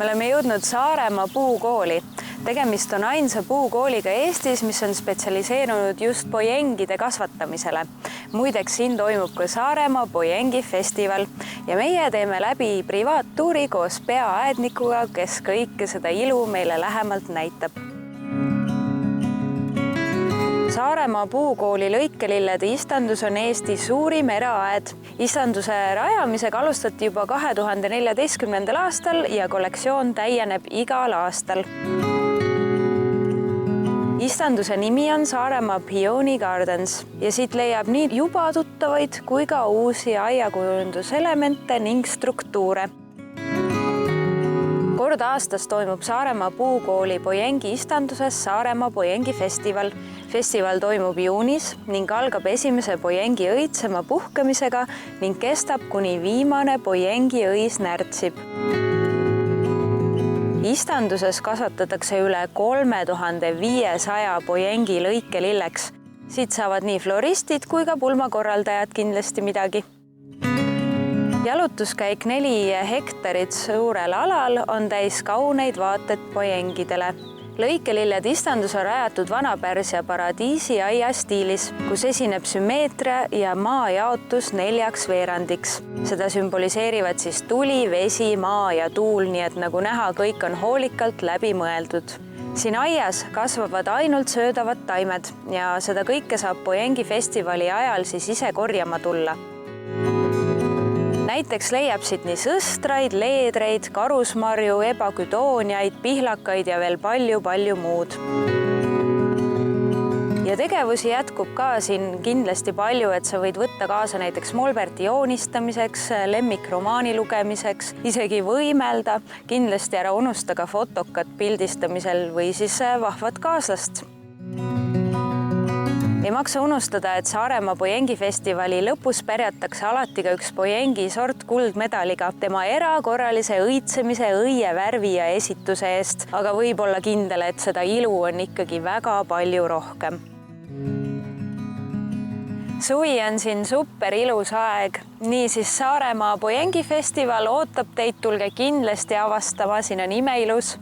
Me oleme jõudnud Saaremaa puukooli. Tegemist on ainsa puukooliga Eestis, mis on spetsialiseerunud just pojengide kasvatamisele. Muideks siin toimub ka Saaremaa pojengi festival ja meie teeme läbi privaattuuri koos peaaednikuga, kes kõike seda ilu meile lähemalt näitab. Saaremaa puukooli lõikelillede istandus on Eesti suurim eraaed. Istanduse rajamisega alustati juba 2014. aastal ja kollektsioon täieneb igal aastal. Istanduse nimi on Saaremaa Peony Gardens ja siit leiab nii juba tuttavaid kui ka uusi aiakujunduselemente ning struktuure. Kord aastas toimub Saaremaa puukooli pojengi istanduses Saaremaa pojengi festival. Festival toimub juunis ning algab esimese pojengi õitsema puhkemisega ning kestab kuni viimane pojengi õis närtsib. Istanduses kasvatatakse üle 3500 pojengi lõikelilleks. Siit saavad nii floristid kui ka pulmakorraldajad kindlasti midagi. Jalutuskäik 4 hektarit suurel alal on täis kauneid vaated pojengidele. Lõikelilled istandus on rajatud Vana-Pärsia paradiisi aia stiilis, kus esineb sümmeetria ja maa jaotus 4 veerandiks. Seda sümboliseerivad siis tuli, vesi, maa ja tuul, nii et nagu näha, kõik on hoolikalt läbi mõeldud. Siin aias kasvavad ainult söödavad taimed ja seda kõike saab pojengi festivali ajal siis ise korjama tulla. Näiteks leiab siit nii sõstraid, leedreid, karusmarju, ebaküdooniaid, pihlakaid ja veel palju muud. Ja tegevusi jätkub ka siin kindlasti palju, et sa võid võtta kaasa näiteks molberti joonistamiseks, lemmikromaani lugemiseks, isegi võimelda, kindlasti ära unusta ka fotokat pildistamisel või siis vahvat kaaslast. Ei maksa unustada, et Saaremaa pojengi festivali lõpus pärjatakse alati ka üks pojengi sort kuldmedaliga tema erakorralise õitsemise, õie värvi ja esituse eest, aga võib olla kindel, et seda ilu on ikkagi väga palju rohkem. Suvi on siin super ilus aeg, niisiis Saaremaa pojengi festival ootab teid, tulge kindlasti avastama, siin on imeilus.